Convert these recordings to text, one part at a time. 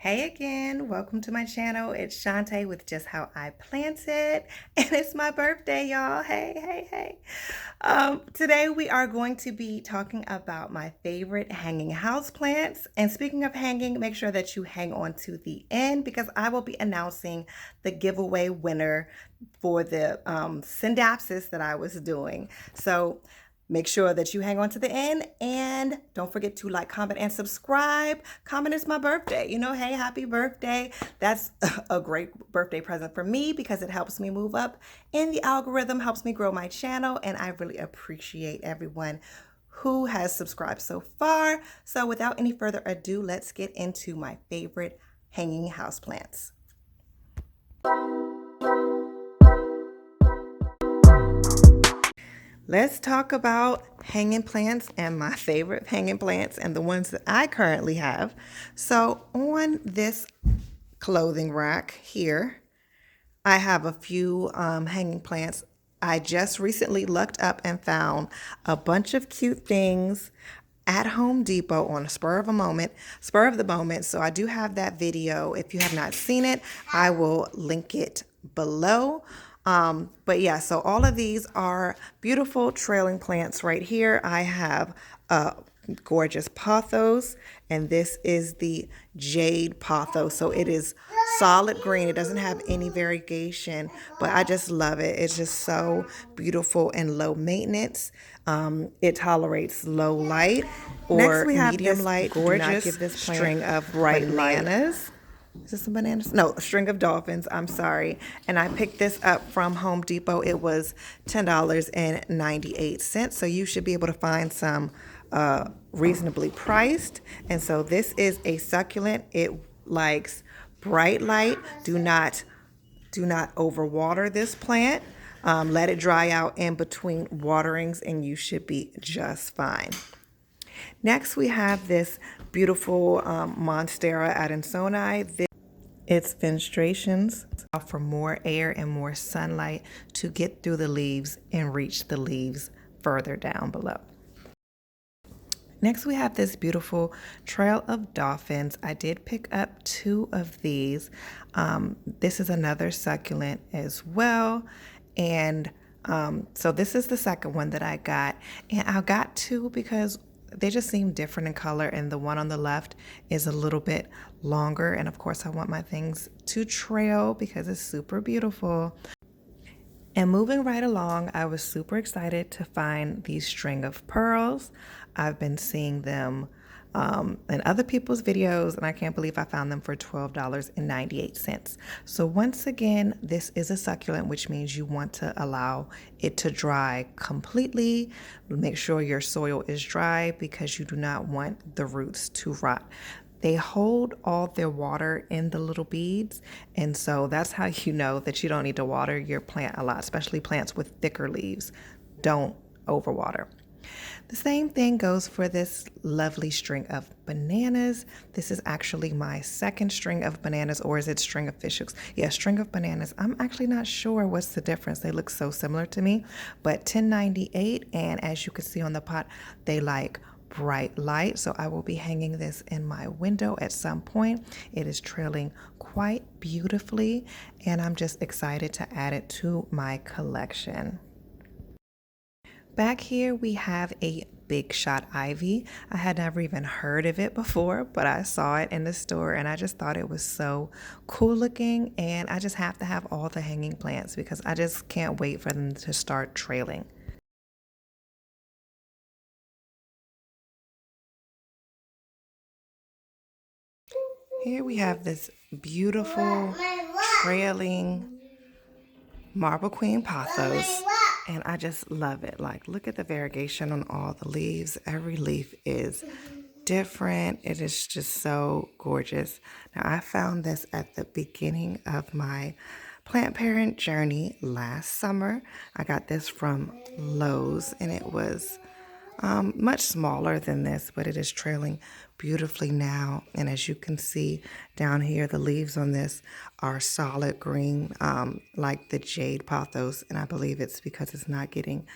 Hey again, welcome to my channel. It's Shantae with Just How I Plant It, and it's my birthday, y'all. Hey. Today we are going to be talking about my favorite hanging house plants. And speaking of hanging, make sure that you hang on to the end because I will be announcing the giveaway winner for the synopsis that I was doing. So make sure that you hang on to the end and don't forget to like, comment, and subscribe. Comment is my birthday. Hey, happy birthday. That's a great birthday present for me because it helps me move up in the algorithm, helps me grow my channel, and I really appreciate everyone who has subscribed so far. So without any further ado, let's get into my favorite hanging houseplants. Let's talk about hanging plants and my favorite hanging plants and the ones that I currently have. So on this clothing rack here, I have a few hanging plants. I just recently looked up and found a bunch of cute things at Home Depot on a spur of the moment. So I do have that video. If you have not seen it, I will link it below. But yeah, so all of these are beautiful trailing plants right here. I have gorgeous pothos, and this is the jade pothos. So it is solid green. It doesn't have any variegation, but I just love it. It's just so beautiful and low maintenance. It tolerates low light or medium light. Gorgeous give this string of bright bananas. Is this some bananas? No, a string of dolphins. I'm sorry. And I picked this up from Home Depot. It was $10.98. So you should be able to find some reasonably priced. And so this is a succulent. It likes bright light. Do not overwater this plant. Let it dry out in between waterings and you should be just fine. Next, we have this beautiful Monstera adansonii. Its fenestrations for more air and more sunlight to get through the leaves and reach the leaves further down below. Next, we have this beautiful trail of dolphins. I did pick up 2 of these. This is another succulent as well. And so this is the second one that I got. And I got 2 because they just seem different in color, and the one on the left is a little bit longer. And of course, I want my things to trail because it's super beautiful. And moving right along, I was super excited to find these string of pearls. I've been seeing them in other people's videos, and I can't believe I found them for $12.98. So once again, this is a succulent, which means you want to allow it to dry completely. Make sure your soil is dry because you do not want the roots to rot. They hold all their water in the little beads, and so that's how you know that you don't need to water your plant a lot, especially plants with thicker leaves. Don't overwater. The same thing goes for this lovely string of bananas. This is actually my second string of bananas, or is it string of fish hooks? Yeah, string of bananas. I'm actually not sure what's the difference. They look so similar to me, but $10.98, and as you can see on the pot, they like bright light. So I will be hanging this in my window at some point. It is trailing quite beautifully, and I'm just excited to add it to my collection. Back here we have a big shot ivy. I had never even heard of it before, but I saw it in the store and I just thought it was so cool looking, and I just have to have all the hanging plants because I just can't wait for them to start trailing. Here we have this beautiful trailing Marble Queen pothos, and I just love it. Like, look at the variegation on all the leaves. Every leaf is different. It is just so gorgeous. Now, I found this at the beginning of my plant parent journey last summer. I got this from Lowe's, and it was much smaller than this, but it is trailing beautifully now. And as you can see down here, the leaves on this are solid green, like the jade pothos. And I believe it's because it's not getting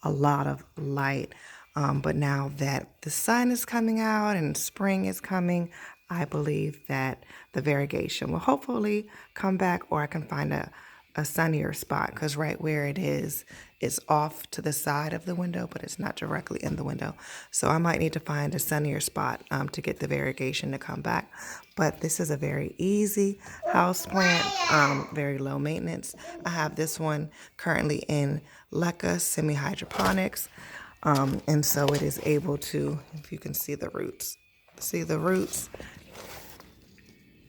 a lot of light. But now that the sun is coming out and spring is coming, I believe that the variegation will hopefully come back, or I can find a sunnier spot, because right where it is off to the side of the window, but it's not directly in the window. So I might need to find a sunnier spot to get the variegation to come back. But this is a very easy house plant, very low maintenance. I have this one currently in LECA semi-hydroponics. And so it is able to, if you can see the roots,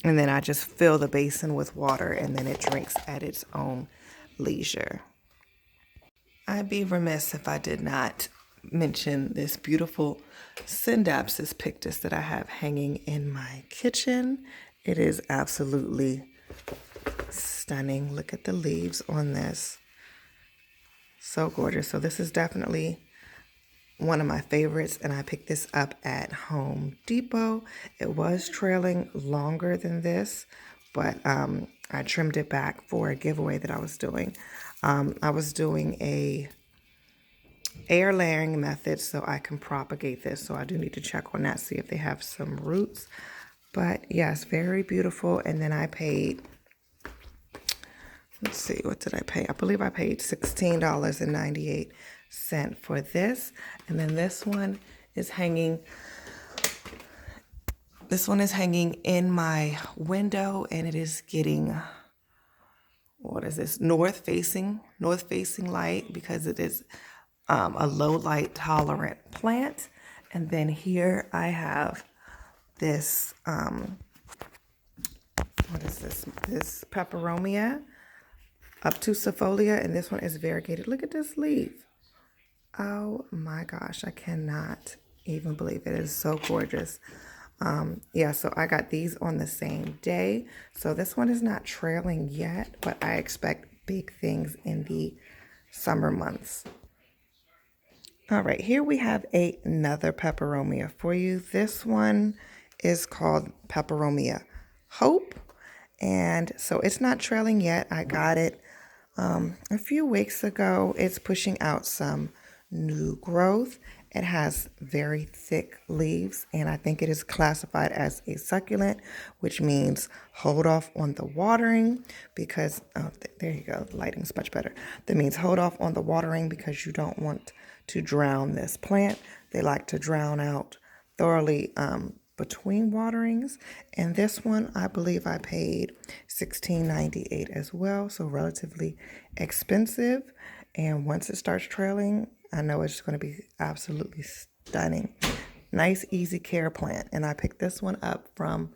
and then I just fill the basin with water, and then it drinks at its own leisure. I'd be remiss if I did not mention this beautiful Synapsis pictus that I have hanging in my kitchen. It is absolutely stunning. Look at the leaves on this. So gorgeous. So this is definitely one of my favorites, and I picked this up at Home Depot. It was trailing longer than this, but I trimmed it back for a giveaway that I was doing. I was doing a air layering method so I can propagate this, so I do need to check on that, see if they have some roots. But yes, very beautiful. And then I paid, let's see, what did I pay? I believe I paid $16.98 for this. And then this one is hanging in my window, and it is getting, what is this, north facing light, because it is a low light tolerant plant. And then here I have this what is this Peperomia obtusifolia, and this one is variegated. Look at this leaf. Oh my gosh, I cannot even believe it. It is so gorgeous. Yeah, so I got these on the same day. So this one is not trailing yet, but I expect big things in the summer months. All right, here we have another Peperomia for you. This one is called Peperomia Hope. And so it's not trailing yet. I got it a few weeks ago. It's pushing out some new growth. It has very thick leaves, and I think it is classified as a succulent, which means hold off on the watering because, there you go, the lighting's much better. That means hold off on the watering because you don't want to drown this plant. They like to drown out thoroughly between waterings. And this one, I believe I paid $16.98 as well, so relatively expensive. And once it starts trailing, I know it's going to be absolutely stunning. Nice, easy care plant. And I picked this one up from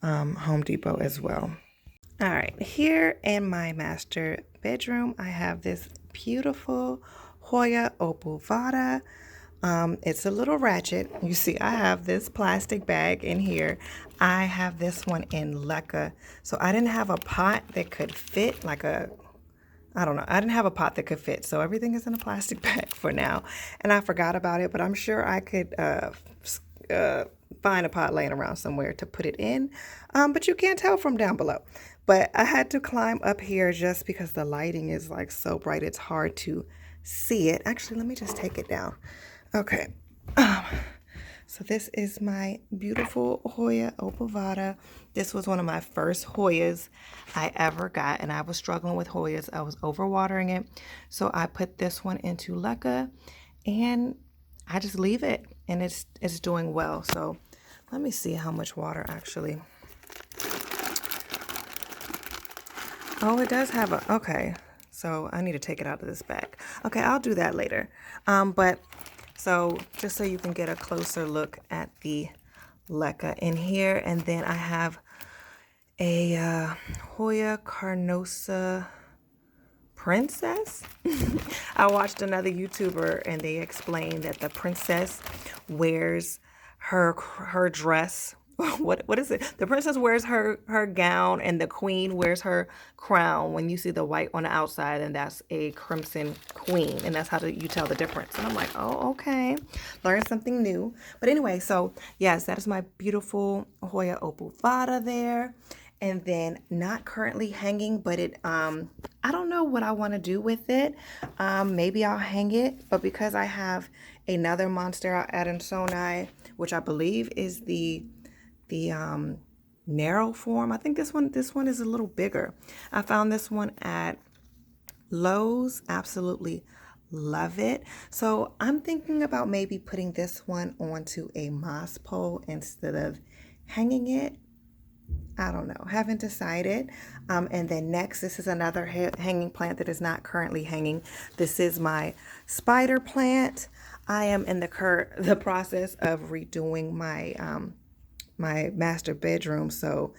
Home Depot as well. All right, here in my master bedroom, I have this beautiful Hoya opulata. It's a little ratchet. You see, I have this plastic bag in here. I have this one in LECA. So I didn't have a pot that could fit, like I don't know. I didn't have a pot that could fit. So everything is in a plastic bag for now. And I forgot about it, but I'm sure I could find a pot laying around somewhere to put it in. But you can't tell from down below. But I had to climb up here just because the lighting is like so bright. It's hard to see it. Actually, let me just take it down. Okay. So this is my beautiful Hoya opulata. This was one of my first Hoyas I ever got, and I was struggling with Hoyas. I was overwatering it. So I put this one into LECA, and I just leave it, and it's doing well. So let me see how much water actually. Oh, it does have a, okay. So I need to take it out of this bag. Okay, I'll do that later. So just so you can get a closer look at the LECA in here. And then I have a Hoya carnosa princess. I watched another YouTuber and they explained that the princess wears her dress. What is it? The princess wears her gown and the queen wears her crown. When you see the white on the outside, and that's a crimson queen, and that's how you tell the difference. And I'm like, oh, okay, learn something new. But anyway, so yes, that is my beautiful Hoya opulata there. And then not currently hanging, but it I don't know what I want to do with it. Maybe I'll hang it, but because I have another Monstera Adansonii, which I believe is the the narrow form. I think this one is a little bigger. I found this one at Lowe's. Absolutely love it. So I'm thinking about maybe putting this one onto a moss pole instead of hanging it. I don't know, haven't decided. And then next, this is another hanging plant that is not currently hanging. This is my spider plant. I am in the process of redoing my my master bedroom, so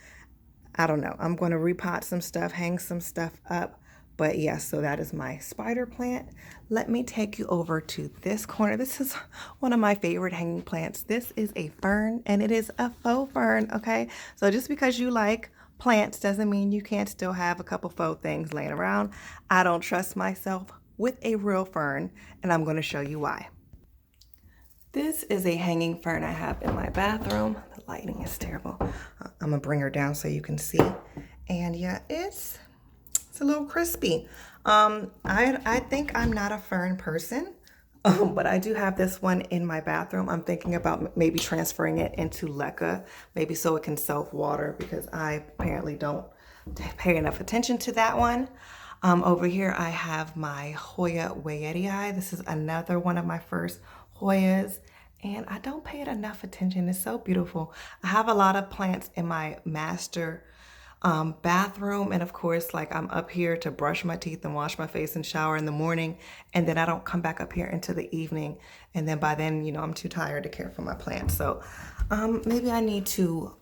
I don't know. I'm going to repot some stuff, hang some stuff up. But yes, yeah, so that is my spider plant. Let me take you over to this corner. This is one of my favorite hanging plants. This is a fern, and it is a faux fern, okay? So just because you like plants doesn't mean you can't still have a couple faux things laying around. I don't trust myself with a real fern, and I'm going to show you why. This is a hanging fern I have in my bathroom. The lighting is terrible. I'm going to bring her down so you can see. And yeah, it's a little crispy. I think I'm not a fern person, but I do have this one in my bathroom. I'm thinking about maybe transferring it into leca, maybe so it can self-water, because I apparently don't pay enough attention to that one. Over here I have my Hoya Wayetii. This is another one of my first Hoyas, and I don't pay it enough attention. It's so beautiful. I have a lot of plants in my master bathroom, and of course, like, I'm up here to brush my teeth and wash my face and shower in the morning, and then I don't come back up here until the evening, and then by then, you know, I'm too tired to care for my plants. So maybe I need to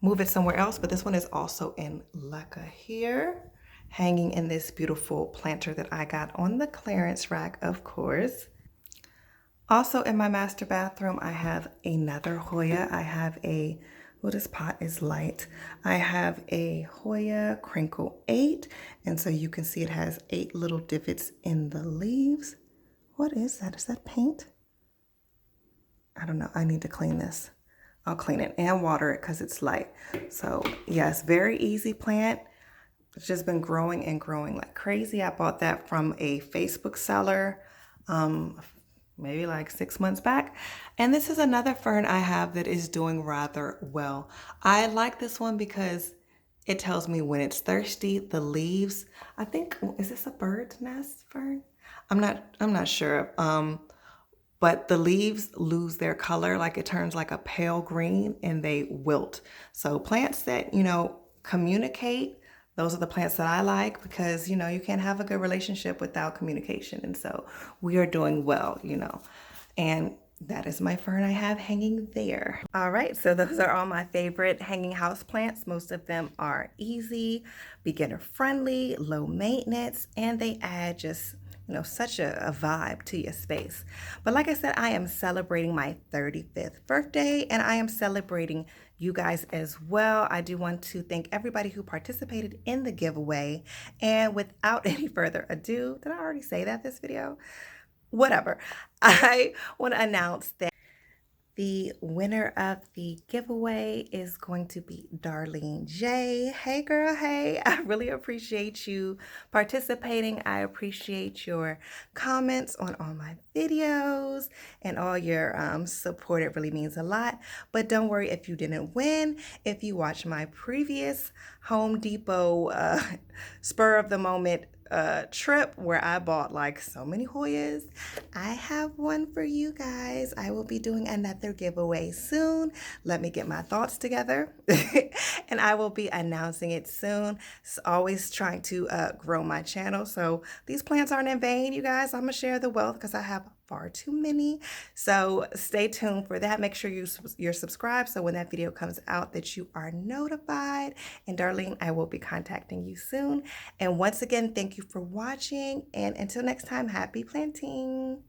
move it somewhere else. But this one is also in leca here, hanging in this beautiful planter that I got on the clearance rack, of course. Also in my master bathroom, I have another Hoya. I have a, well, this pot is light. I have a Hoya Crinkle 8, and so you can see it has 8 little divots in the leaves. What is that? Is that paint? I don't know. I need to clean this. I'll clean it and water it because it's light. So yes, very easy plant. It's just been growing and growing like crazy. I bought that from a Facebook seller maybe like 6 months back. And this is another fern I have that is doing rather well. I like this one because it tells me when it's thirsty. The leaves, I think, is this a bird's nest fern? I'm not sure. But the leaves lose their color, like it turns like a pale green, and they wilt. So plants that, you know, communicate, those are the plants that I like, because, you know, you can't have a good relationship without communication. And so we are doing well, you know, and that is my fern I have hanging there. All right, so those are all my favorite hanging house plants. Most of them are easy, beginner friendly, low maintenance, and they add just, you know, such a vibe to your space. But like I said, I am celebrating my 35th birthday, and I am celebrating you guys as well. I do want to thank everybody who participated in the giveaway. And without any further ado, did I already say that this video? Whatever. I want to announce that the winner of the giveaway is going to be Darlene J. Hey girl, hey. I really appreciate you participating. I appreciate your comments on all my videos and all your support. It really means a lot. But don't worry if you didn't win. If you watched my previous Home Depot spur of the moment trip where I bought like so many Hoyas, I have one for you guys. I will be doing another giveaway soon. Let me get my thoughts together and I will be announcing it soon. It's always trying to grow my channel, so these plants aren't in vain, you guys. I'm gonna share the wealth because I have far too many. So stay tuned for that. Make sure you're subscribed so when that video comes out that you are notified. And Darlene, I will be contacting you soon. And once again, thank you for watching. And until next time, happy planting.